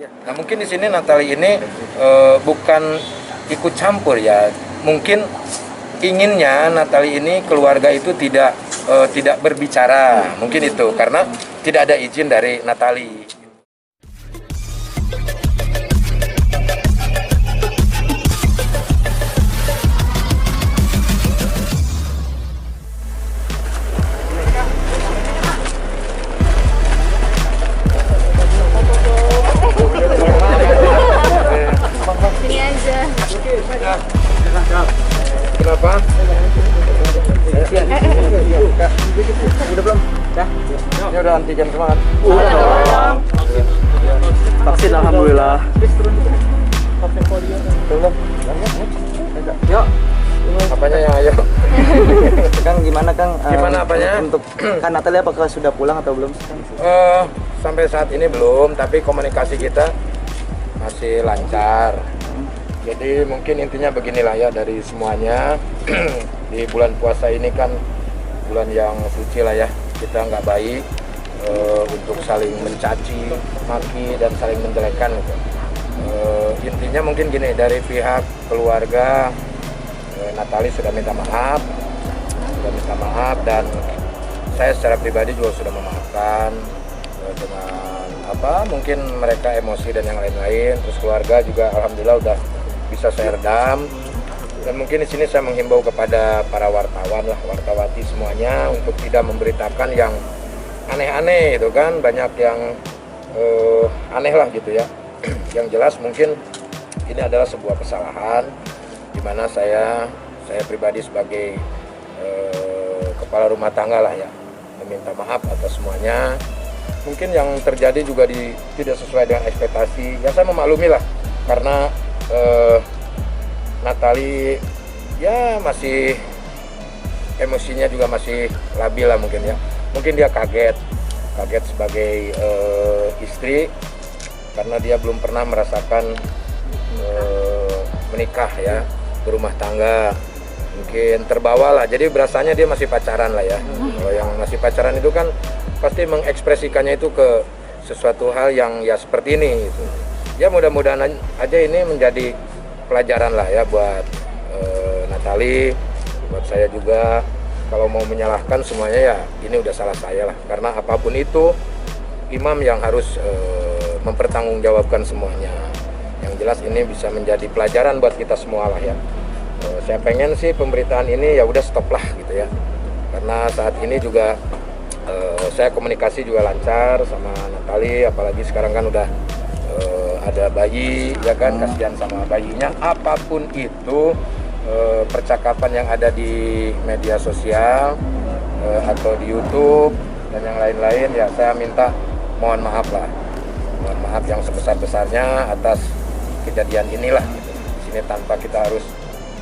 Nah mungkin di sini Natali ini bukan ikut campur ya, mungkin inginnya Natali ini keluarga itu tidak berbicara, mungkin itu karena tidak ada izin dari Natali. Sini aja. Kenapa? Udah belum? Dah. Ini udah antigen semua kan? Vaksin alhamdulillah. Belum? Yuk. Apanya yang ayo? Kang gimana Kang? Gimana apanya? Untuk kan Natalia apakah sudah pulang atau belum? Sampai saat ini belum, tapi komunikasi kita masih lancar. Jadi mungkin intinya beginilah ya dari semuanya. Di bulan puasa ini kan bulan yang suci lah ya, kita nggak baik untuk saling mencaci, maki dan saling menjelekan gitu. Intinya mungkin gini, dari pihak keluarga Natali sudah minta maaf dan saya secara pribadi juga sudah memaafkan dengan mungkin mereka emosi dan yang lain-lain. Terus keluarga juga alhamdulillah udah bisa saya redam. Dan mungkin di sini saya menghimbau kepada para wartawan lah, wartawati semuanya untuk tidak memberitakan yang aneh-aneh itu kan, banyak yang aneh lah gitu ya. Yang jelas mungkin ini adalah sebuah kesalahan di mana saya pribadi sebagai kepala rumah tangga lah ya, meminta maaf atas semuanya. Mungkin yang terjadi juga tidak sesuai dengan ekspektasi. Ya saya memaklumi lah, karena Natali ya masih emosinya juga masih labil lah mungkin ya. Mungkin dia kaget sebagai istri karena dia belum pernah merasakan menikah ya, berumah tangga. Mungkin terbawa lah, jadi berasanya dia masih pacaran lah ya. Kalau yang masih pacaran itu kan pasti mengekspresikannya itu ke sesuatu hal yang ya seperti ini gitu. Ya mudah-mudahan aja ini menjadi pelajaran lah ya buat Natali, buat saya juga. Kalau mau menyalahkan semuanya ya ini udah salah saya lah, karena apapun itu imam yang harus mempertanggungjawabkan semuanya. Yang jelas ini bisa menjadi pelajaran buat kita semua lah ya. Saya pengen sih pemberitaan ini ya udah stop lah gitu ya, karena saat ini juga saya komunikasi juga lancar sama Natali, apalagi sekarang kan udah ada bayi ya kan, kasihan sama bayinya. Apapun itu percakapan yang ada di media sosial atau di YouTube dan yang lain-lain ya, saya minta mohon maaf lah, mohon maaf yang sebesar-besarnya atas kejadian inilah gitu. Di sini tanpa kita harus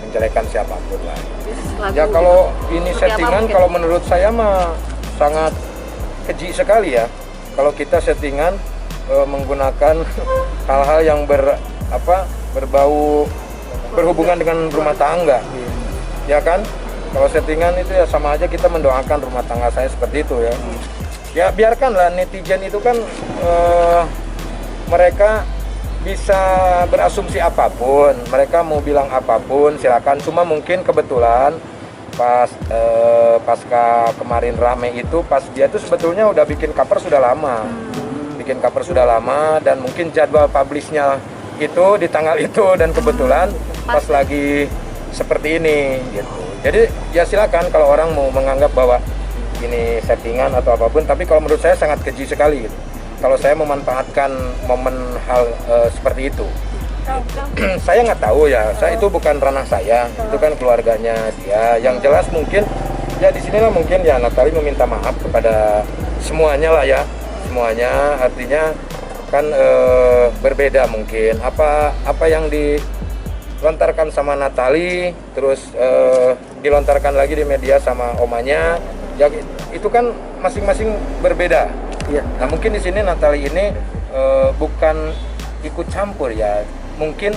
menjelekan siapapun lah. Ya kalau ini settingan, kalau menurut saya mah sangat keji sekali ya. Kalau kita settingan menggunakan hal-hal yang berbau berhubungan dengan rumah tangga, ya kan? Kalau settingan itu ya sama aja kita mendoakan rumah tangga saya seperti itu ya. Ya biarkanlah netizen itu kan mereka bisa berasumsi apapun, mereka mau bilang apapun silakan. Cuma mungkin kebetulan pasca kemarin rame itu, pas dia tuh sebetulnya udah bikin cover sudah lama, dan mungkin jadwal publishnya itu di tanggal itu, dan kebetulan pas lagi seperti ini gitu. Jadi ya silakan kalau orang mau menganggap bahwa ini settingan atau apapun, tapi kalau menurut saya sangat keji sekali gitu kalau saya memanfaatkan momen hal seperti itu. Saya nggak tahu ya, saya itu bukan ranah saya, itu kan keluarganya dia. Yang jelas mungkin ya di sinilah mungkin ya Natali meminta maaf kepada semuanya lah ya, semuanya. Artinya kan berbeda mungkin apa yang dilontarkan sama Natali terus dilontarkan lagi di media sama omanya ya, itu kan masing-masing berbeda. Iya. Nah mungkin di sini Natali ini bukan ikut campur ya, mungkin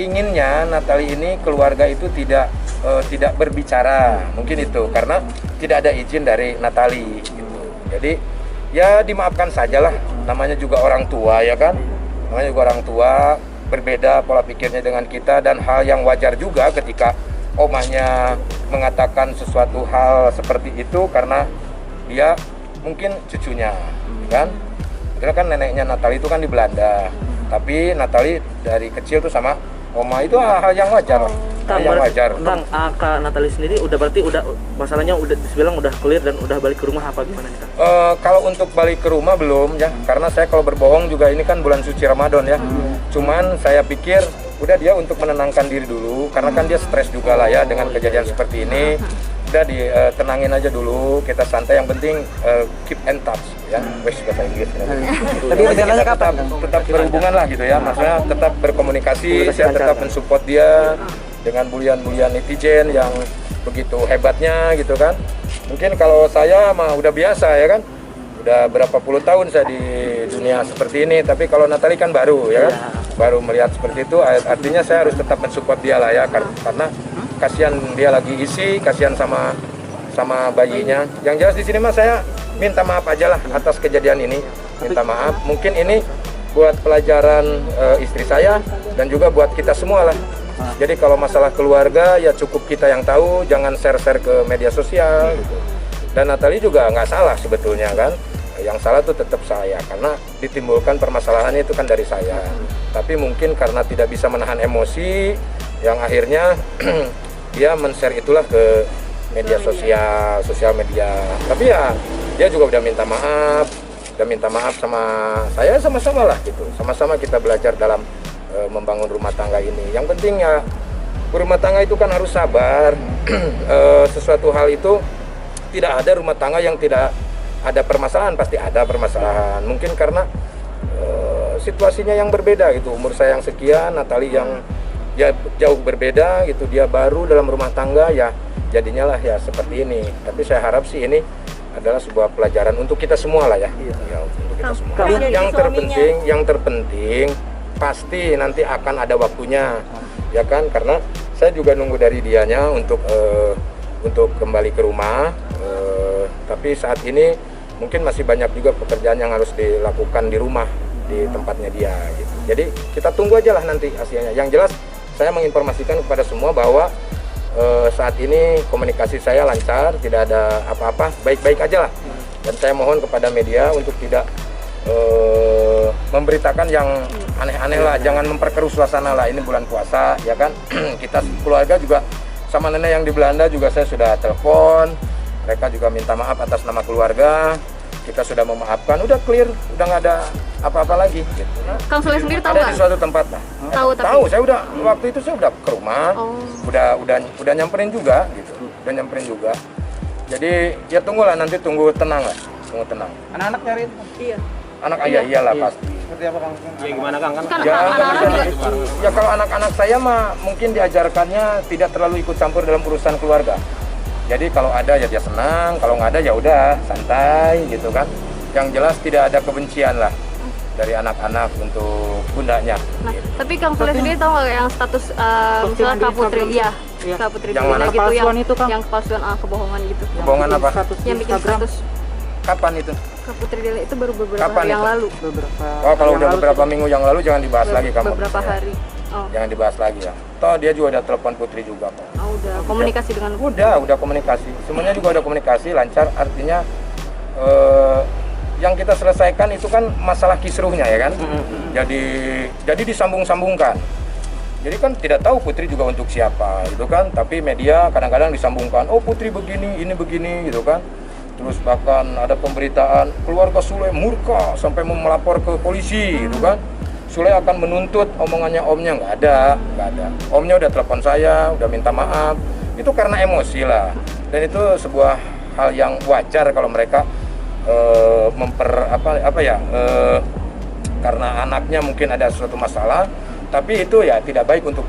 inginnya Natali ini keluarga itu tidak berbicara, mungkin itu karena tidak ada izin dari Natali gitu. Jadi ya dimaafkan sajalah, namanya juga orang tua ya kan. namanya juga orang tua, berbeda pola pikirnya dengan kita, dan hal yang wajar juga ketika omahnya mengatakan sesuatu hal seperti itu karena dia mungkin cucunya, kan? Karena kan neneknya Natali itu kan di Belanda, tapi Natali dari kecil tuh sama oma, itu hal yang wajar, hal yang wajar. Kang, Kak Natali sendiri berarti masalahnya udah dibilang udah clear dan udah balik ke rumah apa gimana nih Kang? Kalau untuk balik ke rumah belum ya, karena saya kalau berbohong juga ini kan bulan suci Ramadan ya. Cuman saya pikir udah dia untuk menenangkan diri dulu, karena kan dia stres juga lah ya dengan kejadian seperti ini. Udah ditenangin aja dulu, kita santai, yang penting keep in touch ya. Wes bahasa Inggris. Tapi rencananya kapan? Tetap berhubungan lah gitu ya, maksudnya tetap berkomunikasi, saya tetap mensupport dia dengan bulian-bulian netizen yang begitu hebatnya gitu kan. Mungkin kalau saya mah udah biasa ya kan, udah berapa puluh tahun saya di dunia seperti ini, tapi kalau Natali kan baru ya kan, baru melihat seperti itu, artinya saya harus tetap mensupport dia lah ya, karena kasihan dia lagi isi, kasihan sama bayinya. Yang jelas di sini mah saya minta maaf aja lah atas kejadian ini, minta maaf. Mungkin ini buat pelajaran istri saya dan juga buat kita semua lah. Jadi kalau masalah keluarga ya cukup kita yang tahu, jangan share-share ke media sosial gitu. Dan Natali juga nggak salah sebetulnya kan, yang salah tuh tetap saya, karena ditimbulkan permasalahannya itu kan dari saya. Tapi mungkin karena tidak bisa menahan emosi, yang akhirnya dia men-share itulah ke media sosial media. Tapi ya dia juga udah minta maaf sama saya, sama-sama lah gitu, sama-sama kita belajar dalam membangun rumah tangga ini. Yang penting ya berumah tangga itu kan harus sabar. Sesuatu hal itu tidak ada rumah tangga yang tidak ada permasalahan, pasti ada permasalahan. Mungkin karena situasinya yang berbeda gitu. Umur saya yang sekian, Natali yang ya jauh berbeda gitu. Dia baru dalam rumah tangga ya, jadinya lah ya seperti ini. Tapi saya harap sih ini adalah sebuah pelajaran untuk kita semua lah ya. Ya untuk kita semua. Yang terpenting pasti nanti akan ada waktunya, ya kan? Karena saya juga nunggu dari dianya untuk kembali ke rumah. Tapi saat ini mungkin masih banyak juga pekerjaan yang harus dilakukan di rumah, di tempatnya dia gitu. Jadi kita tunggu aja lah nanti hasilnya. Yang jelas saya menginformasikan kepada semua bahwa saat ini komunikasi saya lancar, tidak ada apa-apa, baik-baik aja lah. Dan saya mohon kepada media untuk tidak memberitakan yang aneh-aneh lah, jangan memperkeruh suasana lah. Ini bulan puasa ya kan. Kita keluarga juga sama nenek yang di Belanda juga saya sudah telepon. Mereka juga minta maaf atas nama keluarga. Kita sudah memaafkan, udah clear, udah nggak ada apa-apa lagi gitu. Kang Soleh sendiri tahu Ada nggak? di suatu tempat lah. Tahu, tapi Tahu, saya udah waktu itu saya udah ke rumah. Udah nyamperin juga gitu. Udah nyamperin juga. Jadi ya tunggulah, nanti tunggu tenang lah. Tunggu tenang. Anak-anak nyariin? iya. Anak ayah iyalah pasti. Seperti apa Kang? Ya gimana Kang? Kan Ya, anak-anak juga ya kalau anak-anak saya mah mungkin diajarkannya tidak terlalu ikut campur dalam urusan keluarga. Jadi kalau ada ya dia senang, kalau nggak ada ya udah santai gitu kan. Yang jelas tidak ada kebencian lah dari anak-anak untuk bundanya. Nah, tapi Kang Soleh sendiri tahu nggak yang status misalnya Kak Putri, iya, Kak Putri Yang mana? Dina gitu, Kepalsuan itu, Kang? yang kepalsuan kebohongan gitu. Kebohongan apa? Yang bikin status Kapan itu? Kak Putri Dina itu baru beberapa Kapan hari yang itu? lalu. Oh, kalau udah beberapa minggu yang lalu jangan dibahas lagi kamu. Beberapa Ya. hari. Oh, Jangan dibahas lagi ya. Toh dia juga udah telepon Putri juga kok. udah komunikasi dengan Udah komunikasi. Semuanya juga udah komunikasi lancar. Artinya yang kita selesaikan itu kan masalah kisruhnya ya kan. Jadi disambung-sambungkan. Jadi kan tidak tahu Putri juga untuk siapa gitu kan. Tapi media kadang-kadang disambungkan. Oh Putri begini, ini begini gitu kan. Terus bahkan ada pemberitaan keluarga Sule murka sampai mau melapor ke polisi gitu kan. Sule akan menuntut, omongannya omnya nggak ada. Omnya udah telepon saya, udah minta maaf. Itu karena emosi lah. Dan itu sebuah hal yang wajar kalau mereka karena anaknya mungkin ada suatu masalah. Tapi itu ya tidak baik untuk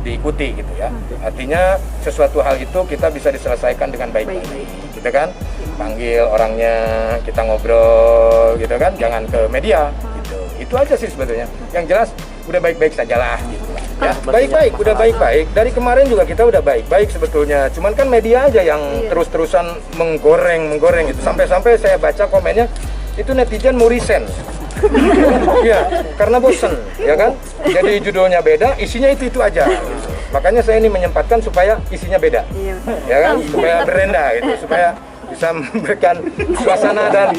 diikuti gitu ya. Artinya sesuatu hal itu kita bisa diselesaikan dengan baik-baik, gitu kan? Panggil orangnya, kita ngobrol, gitu kan? Jangan ke media, gitu. Itu aja sih sebetulnya. Yang jelas udah baik-baik sajalah, gitu. Ya, baik-baik, udah baik-baik. Dari kemarin juga kita udah baik-baik sebetulnya. Cuman kan media aja yang terus-terusan menggoreng gitu. Sampai-sampai saya baca komennya itu netizen mau resign. Iya, karena bosen, ya kan? Jadi judulnya beda, isinya itu aja. Makanya saya ini menyempatkan supaya isinya beda, ya kan? Supaya berenda gitu, supaya bisa memberikan suasana dan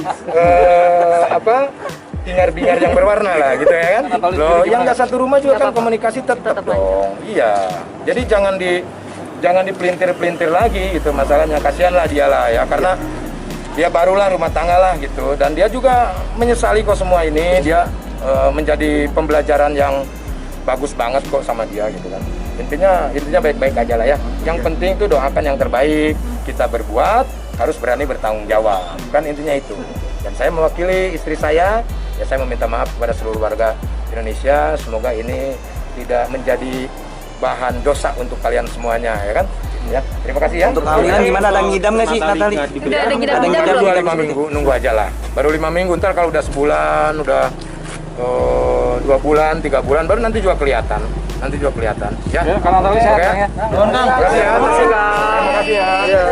bingar-bingar yang berwarna lah gitu ya kan. Loh, yang nggak satu rumah juga kan komunikasi tetap dong. Iya. Jadi jangan dipelintir-pelintir lagi gitu masalahnya. Kasihanlah dia lah ya, karena dia barulah rumah tangga lah gitu, dan dia juga menyesali kok semua ini. Dia menjadi pembelajaran yang bagus banget kok sama dia gitu kan. Intinya baik-baik aja lah ya. Yang penting itu doakan yang terbaik, kita berbuat harus berani bertanggung jawab, kan intinya itu. Dan saya mewakili istri saya, ya saya meminta maaf kepada seluruh warga Indonesia. Semoga ini tidak menjadi bahan dosa untuk kalian semuanya, ya kan? Ya, terima kasih ya. Untuk kalian gimana, ada ngidam nggak sih Natali? Udah ada ngidam Baru belum? 5 minggu, nunggu aja lah. Baru 5 minggu, ntar kalau udah sebulan, udah 2 bulan, 3 bulan, baru nanti juga kelihatan. Ya, Kalau Natali sehat oke. ya. Terima kasih ya. Terima kasih ya.